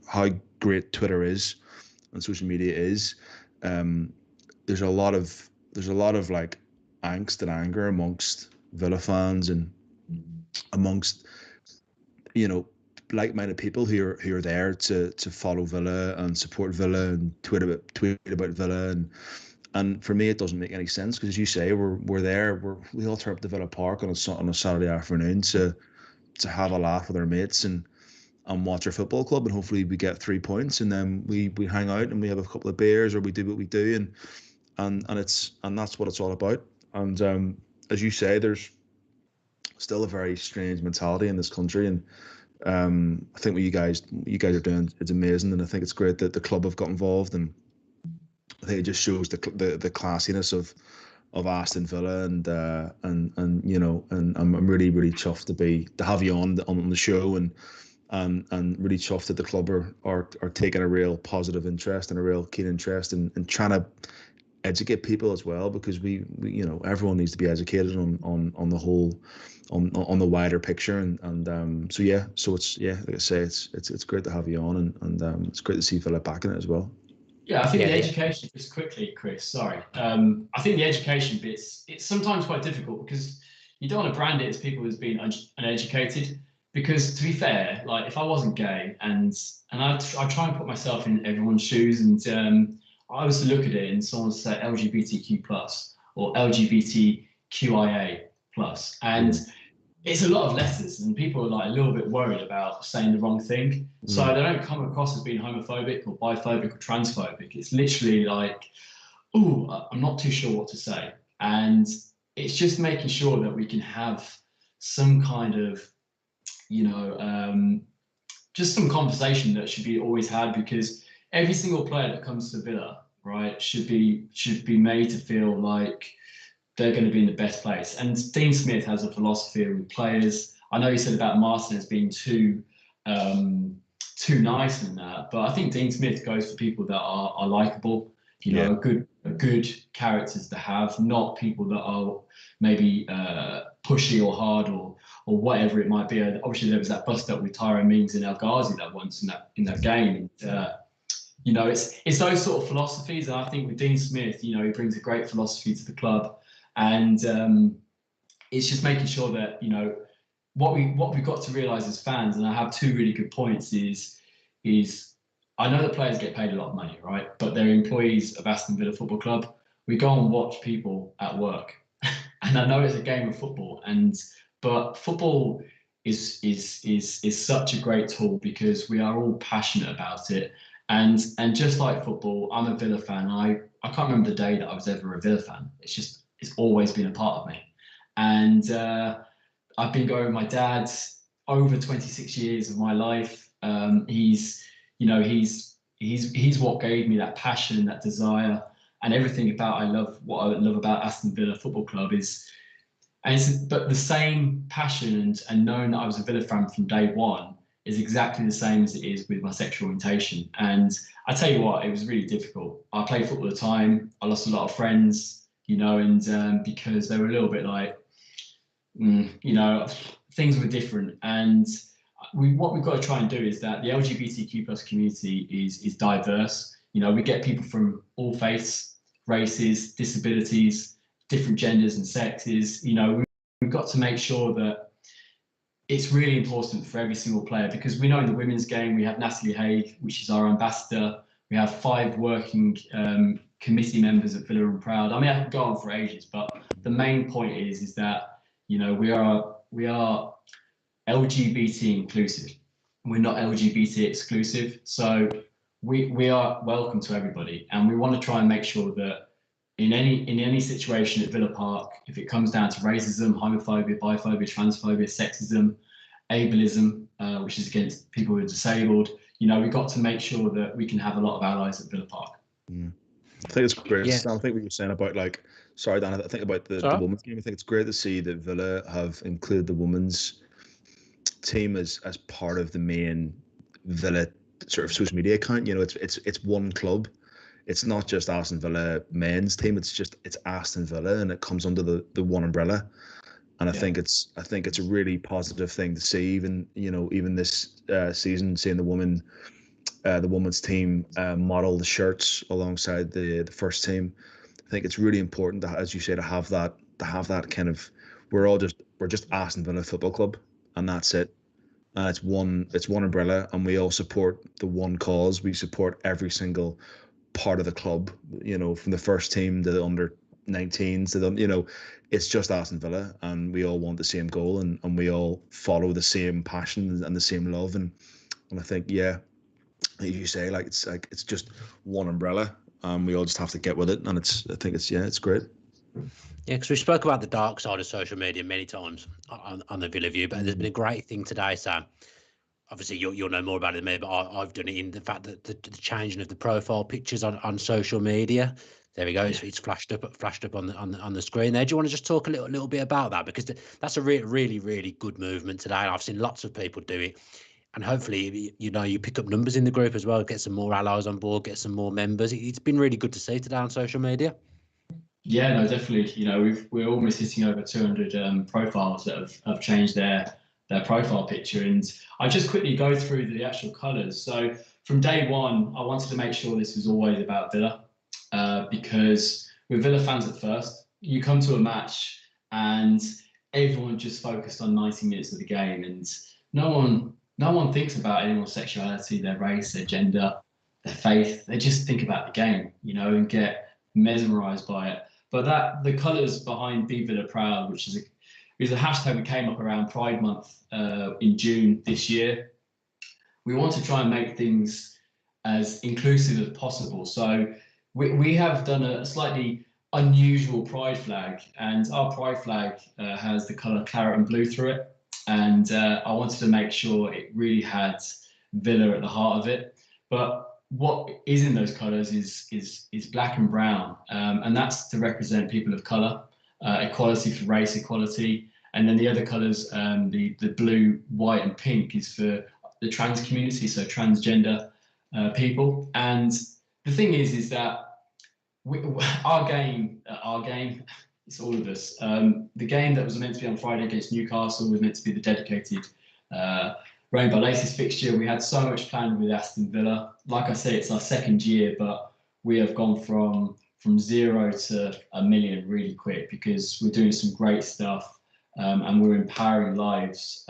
how great Twitter is and social media is. There's a lot of like angst and anger amongst Villa fans and amongst, you know, like-minded people who are there to follow Villa and support Villa and tweet about Villa, and for me it doesn't make any sense, because as you say, we're there, we all turn up to Villa Park on a Saturday afternoon to have a laugh with our mates and watch our football club, and hopefully we get 3 points, and then we hang out and we have a couple of beers, or we do what we do, and that's what it's all about. And as you say, there's still a very strange mentality in this country, and I think what you guys are doing is amazing, and I think it's great that the club have got involved, and I think it just shows the classiness of Aston Villa, and you know, and I'm really chuffed to have you on the show, and really chuffed that the club are taking a real positive interest and a real keen interest in trying to educate people as well, because we you know, everyone needs to be educated on the whole, on the wider picture, and so yeah, so it's, yeah, like I say, it's great to have you on, and it's great to see Villa back in it as well. Yeah, I think the education, just quickly, Chris, sorry. I think the education bit's, it's sometimes quite difficult, because you don't want to brand it as people as being uneducated, because to be fair, like, if I wasn't gay, and I try and put myself in everyone's shoes, and I was to look at it and someone said LGBTQ plus or LGBTQIA plus, and it's a lot of letters, and people are like a little bit worried about saying the wrong thing. So they don't come across as being homophobic or biphobic or transphobic. It's literally like, oh, I'm not too sure what to say. And it's just making sure that we can have some kind of, you know, just some conversation that should be always had, because every single player that comes to Villa, right, should be made to feel like they're going to be in the best place. And Dean Smith has a philosophy with players. I know you said about Martinez being too nice in that, but I think Dean Smith goes for people that are likable, you know, good characters to have, not people that are maybe pushy or hard or whatever it might be. Obviously, there was that bust up with Tyrone Mings and El Ghazi that once in that game. You know, it's those sort of philosophies, and I think with Dean Smith, you know, he brings a great philosophy to the club. And it's just making sure that, you know, what we've got to realise as fans, and I have two really good points, is I know the players get paid a lot of money, right? But they're employees of Aston Villa Football Club. We go and watch people at work, and I know it's a game of football, but football is such a great tool because we are all passionate about it, and just like football, I'm a Villa fan. I can't remember the day that I was ever a Villa fan. It's always been a part of me. And I've been going with my dad over 26 years of my life. He's what gave me that passion, that desire, and everything about what I love about Aston Villa Football Club but the same passion and knowing that I was a Villa fan from day one is exactly the same as it is with my sexual orientation. And I tell you what, it was really difficult. I played football at the time. I lost a lot of friends, you know, and because they were a little bit like, you know, things were different. And what we've got to try and do is that the LGBTQ plus community is diverse. You know, we get people from all faiths, races, disabilities, different genders and sexes. You know, we've got to make sure that it's really important for every single player, because we know in the women's game we have Natalie Haig, which is our ambassador. We have 5 working committee members at Villa and Proud. I mean, I could go on for ages, but the main point is that, you know, we are LGBT inclusive. We're not LGBT exclusive. So we are welcome to everybody, and we want to try and make sure that in any situation at Villa Park, if it comes down to racism, homophobia, biphobia, transphobia, sexism, ableism, which is against people who are disabled, you know, we've got to make sure that we can have a lot of allies at Villa Park. I think it's great. Yeah. I think what you're saying about, like, sorry, Dan, I think about the women's game. I think it's great to see that Villa have included the women's team as part of the main Villa sort of social media account. You know, it's one club. It's not just Aston Villa men's team. It's Aston Villa, and it comes under the one umbrella. And I think it's a really positive thing to see. Even this season, seeing the women's team model the shirts alongside the first team. I think it's really important to, as you say, to have that kind of, we're just Aston Villa Football Club, and that's it. It's one umbrella, and we all support the one cause. We support every single part of the club, you know, from the first team to the under 19s to the, you know, it's just Aston Villa, and we all want the same goal, and we all follow the same passion and the same love, and I think, yeah, as you say, it's just one umbrella, and we all just have to get with it, and I think it's great. Yeah, because we spoke about the dark side of social media many times on the Villa View, but there's been a great thing today, Sam. Obviously, you'll know more about it than me, but I've done it in the fact that the changing of the profile pictures on social media. There we go. Yeah. It's flashed up on the screen there. Do you want to just talk a little bit about that, because that's a really really good movement today, and I've seen lots of people do it, and hopefully you pick up numbers in the group as well, get some more allies on board, get some more members. It's been really good to see today on social media. Yeah, no, definitely. You know, we're almost hitting over 200 profiles that have changed their profile picture, and I just quickly go through the actual colours. So from day one, I wanted to make sure this was always about Villa, because we're Villa fans at first. You come to a match and everyone just focused on 90 minutes of the game, and no one thinks about anyone's sexuality, their race, their gender, their faith. They just think about the game, you know, and get mesmerised by it. But the colours behind Be Villa Proud, which is a hashtag that came up around Pride Month in June this year. We want to try and make things as inclusive as possible. So we have done a slightly unusual pride flag, and our pride flag has the colour claret and blue through it. And I wanted to make sure it really had Villa at the heart of it. But what is in those colours is black and brown, and that's to represent people of colour, equality for race equality, and then the other colours, the blue, white, and pink is for the trans community, so transgender people. And the thing is that our game, it's all of us. The game that was meant to be on Friday against Newcastle was meant to be the dedicated Rainbow Laces fixture. We had so much planned with Aston Villa. Like I say, it's our second year, but we have gone from 0 to 1 million really quick because we're doing some great stuff, and we're empowering lives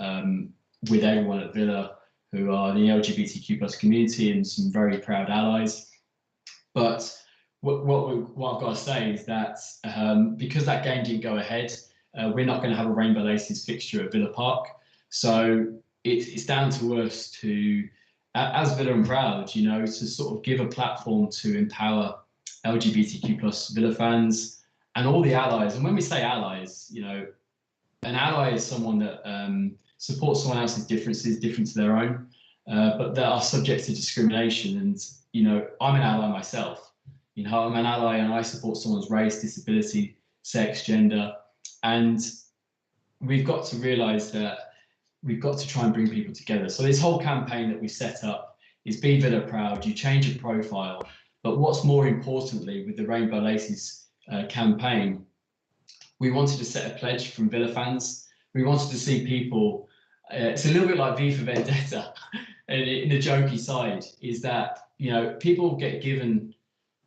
with everyone at Villa who are the LGBTQ+ community and some very proud allies. But what I've got to say is that because that game didn't go ahead, we're not going to have a Rainbow Laces fixture at Villa Park. So it's down to us to, as Villa and Proud, to sort of give a platform to empower LGBTQ+ Villa fans and all the allies. And when we say allies, an ally is someone that supports someone else's differences, different to their own, but that are subject to discrimination. And, I'm an ally myself. I'm an ally and I support someone's race, disability, sex, gender. And we've got to realise that we've got to try and bring people together. So this whole campaign that we set up is Be Villa Proud. You change your profile. But what's more importantly, with the Rainbow Laces campaign, we wanted to set a pledge from Villa fans. We wanted to see people, it's a little bit like V for Vendetta, in the jokey side, is that, people get given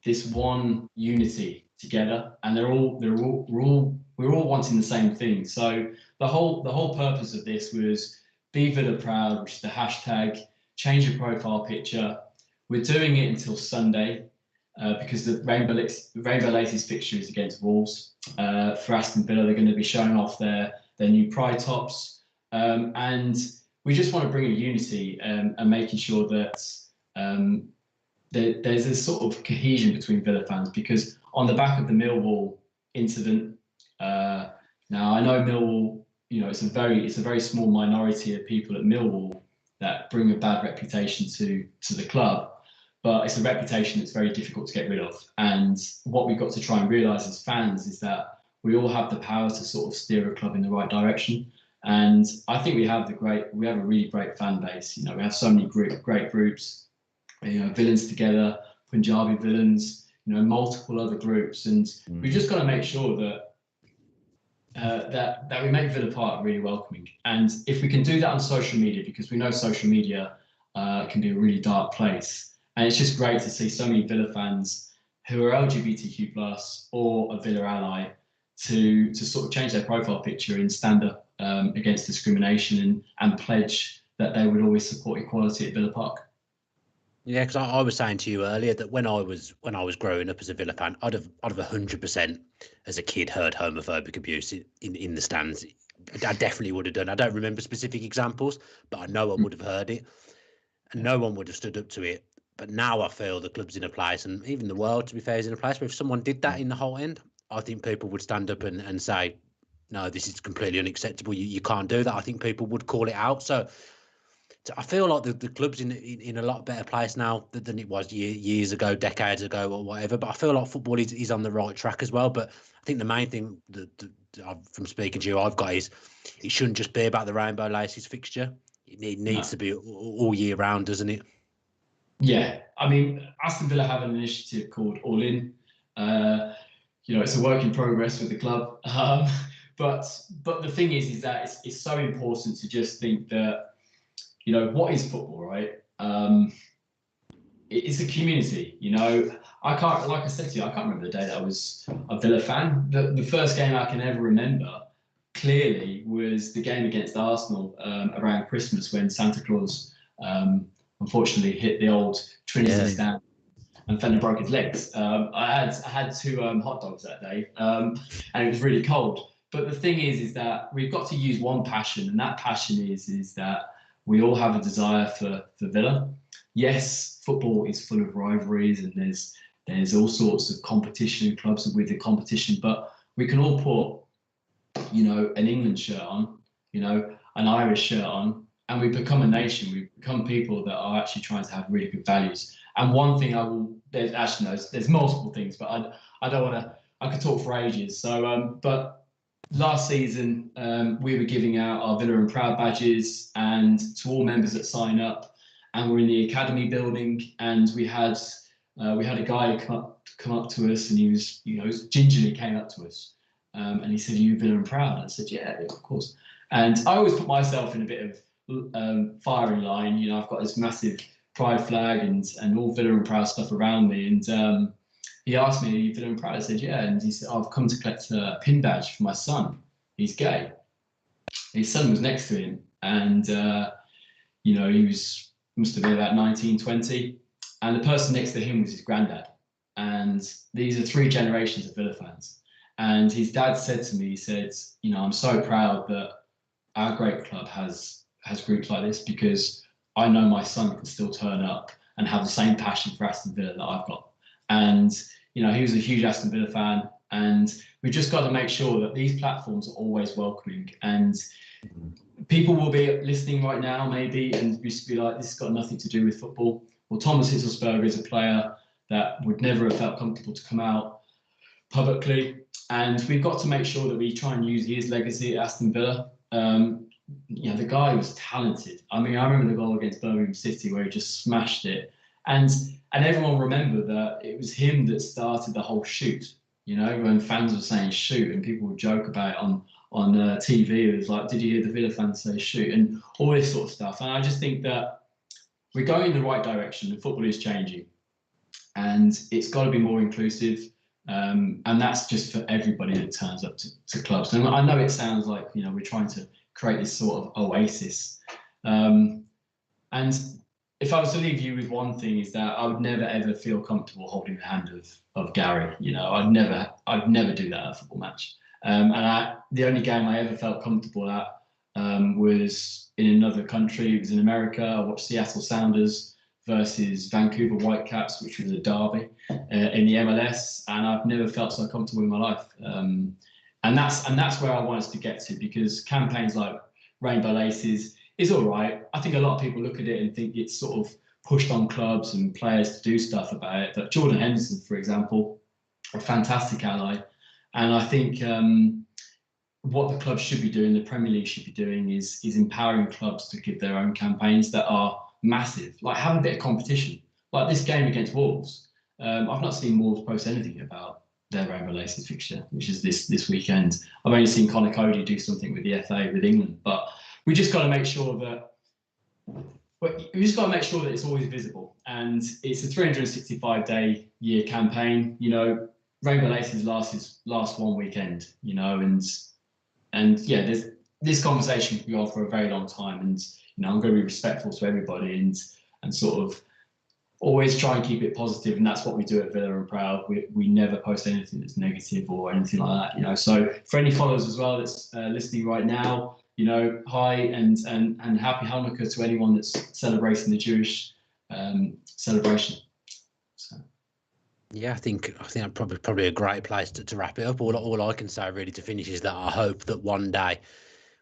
this one unity together, and we're all wanting the same thing. So the whole purpose of this was Be Villa Proud, which is the hashtag, change your profile picture. We're doing it until Sunday because the Rainbow Laces fixture is against Wolves. For Aston Villa, they're going to be showing off their new Pride tops, and we just want to bring a unity and making sure that there's a sort of cohesion between Villa fans, because on the back of the Millwall incident, now I know Millwall, it's a very small minority of people at Millwall that bring a bad reputation to the club, but it's a reputation that's very difficult to get rid of. And what we've got to try and realise as fans is that we all have the power to sort of steer a club in the right direction. And I think we have a really great fan base. We have so many great groups. Villains Together, Punjabi Villains, multiple other groups, and we've just got to make sure that we make Villa Park really welcoming. And if we can do that on social media, because we know social media can be a really dark place, and it's just great to see so many Villa fans who are LGBTQ+ or a Villa ally to sort of change their profile picture and stand up against discrimination and pledge that they would always support equality at Villa Park. Yeah, because I was saying to you earlier that when I was growing up as a Villa fan, I'd have 100% as a kid heard homophobic abuse in the stands. I definitely would have done. I don't remember specific examples, but I know I would have heard it, and no one would have stood up to it. But now I feel the club's in a place, and even the world, to be fair, is in a place where if someone did that in the whole end, I think people would stand up and say, no, this is completely unacceptable. You can't do that. I think people would call it out. So I feel like the club's in a lot better place now than it was years ago, decades ago, or whatever. But I feel like football is on the right track as well. But I think the main thing that from speaking to you, I've got is it shouldn't just be about the Rainbow Laces fixture. It needs to be all year round, doesn't it? Yeah, I mean, Aston Villa have an initiative called All In. It's a work in progress with the club. But the thing is that it's so important to just think that, what is football, right? It's a community, I can't, like I said to you, I can't remember the day that I was a Villa fan. The first game I can ever remember clearly was the game against Arsenal around Christmas, when Santa Claus unfortunately hit the old Trinity stand and Fender broke his legs. I had 2 hot dogs that day, and it was really cold. But the thing is that we've got to use one passion, and that passion is that we all have a desire for Villa. Yes, football is full of rivalries, and there's all sorts of competition, clubs with the competition, but we can all put, an England shirt on, an Irish shirt on, and we become a nation. We become people that are actually trying to have really good values. And one thing there's actually no, there's multiple things, but I don't want to. I could talk for ages. So, but last season we were giving out our Villa and Proud badges, and to all members that sign up, and we're in the academy building, and we had a guy come up to us, and he was, gingerly came up to us, and he said, "Are you Villa and Proud?" I said, "Yeah, of course." And I always put myself in a bit of firing line. I've got this massive pride flag and all Villa and Proud stuff around me, and he asked me, "Are you Villa and Proud?" I said, "Yeah." And he said, "I've come to collect a pin badge for my son. He's gay." His son was next to him, and he must have been about 19, 20, and the person next to him was his granddad. And these are 3 generations of Villa fans. And his dad said to me, he said, "I'm so proud that our great club has groups like this, because I know my son can still turn up and have the same passion for Aston Villa that I've got." And he was a huge Aston Villa fan, and we've just got to make sure that these platforms are always welcoming. And people will be listening right now, maybe, and just be like, "This has got nothing to do with football." Well, Thomas Hitzlsperger is a player that would never have felt comfortable to come out publicly, and we've got to make sure that we try and use his legacy at Aston Villa. The guy was talented. I mean, I remember the goal against Birmingham City where he just smashed it, and everyone remembered that it was him that started the whole shoot. When fans were saying shoot, and people would joke about it on TV, it was like, "Did you hear the Villa fans say shoot?" and all this sort of stuff. And I just think that we're going in the right direction. The football is changing, and it's got to be more inclusive. And that's just for everybody that turns up to clubs. And I know it sounds like we're trying to create this sort of oasis. And if I was to leave you with one thing, is that I would never ever feel comfortable holding the hand of Gary. I'd never do that at a football match. And the only game I ever felt comfortable at was in another country. It was in America. I watched Seattle Sounders versus Vancouver Whitecaps, which was a derby in the MLS, and I've never felt so comfortable in my life. And that's where I want us to get to, because campaigns like Rainbow Laces is all right. I think a lot of people look at it and think it's sort of pushed on clubs and players to do stuff about it. But Jordan Henderson, for example, a fantastic ally, and I think what the clubs should be doing, the Premier League should be doing, is empowering clubs to give their own campaigns that are massive. Like, have a bit of competition. Like this game against Wolves, I've not seen Wolves post anything about their Rainbow Laces fixture, which is this weekend. I've only seen Conor Cody do something with the FA with England, but we just got to make sure that it's always visible, and it's a 365-day year campaign. Rainbow Laces last one weekend. And yeah, there's this conversation can go on for a very long time, and I'm going to be respectful to everybody and sort of always try and keep it positive, and that's what we do at Villa and Proud. We never post anything that's negative or anything like that. So for any followers as well that's listening right now, hi and happy Hanukkah to anyone that's celebrating the Jewish celebration. So. Yeah, I think that's probably a great place to wrap it up. All I can say really to finish is that I hope that one day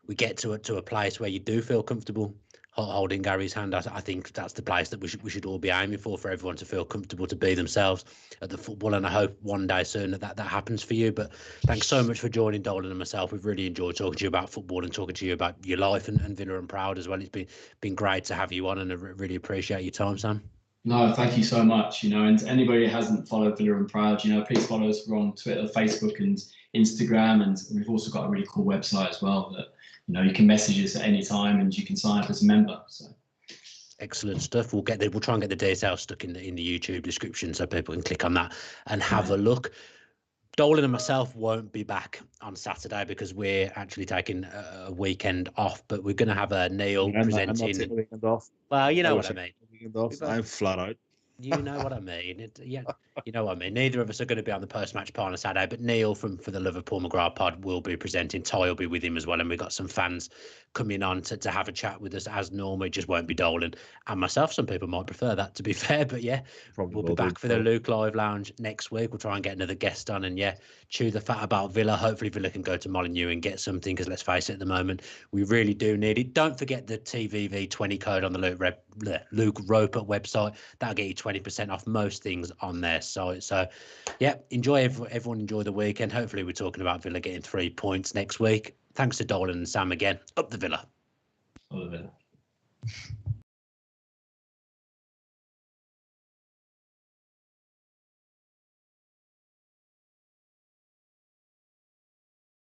we get to a place where you do feel comfortable holding Gary's hand. I think that's the place that we should all be aiming for everyone to feel comfortable to be themselves at the football. And I hope one day soon that happens for you. But thanks so much for joining Dolan and myself. We've really enjoyed talking to you about football and talking to you about your life and Villa and Proud as well. It's been great to have you on, and I really appreciate your time, Sam. No, thank you so much. And anybody who hasn't followed Villa and Proud, please follow us. We're on Twitter, Facebook, and Instagram, and we've also got a really cool website as well that you can message us at any time, and you can sign up as a member. So excellent stuff. We'll try and get the details stuck in the YouTube description so people can click on that and have a look. Dolan and myself won't be back on Saturday because we're actually taking a weekend off, but we're going to have a Neil presenting. I'm not taking a weekend off. Well, you know what I mean. Weekend off. I'm flat out. You know what I mean. Yeah, you know what I mean. Neither of us are going to be on the post-match pod on Saturday, but Neil for the Love of Paul McGrath pod will be presenting. Ty will be with him as well, and we've got some fans coming on to have a chat with us as normal. It just won't be Dolan and myself. Some people might prefer that, to be fair, but yeah, we'll be back for the Luke Live Lounge next week. We'll try and get another guest on, and yeah, chew the fat about Villa. Hopefully Villa can go to Molineux and get something, because let's face it, at the moment we really do need it. Don't forget the TVV20 code on the Luke Roper website. That'll get you 20% off most things on their site. So, yeah, everyone enjoy the weekend. Hopefully, we're talking about Villa getting 3 points next week. Thanks to Dolan and Sam again. Up the Villa. Up the Villa.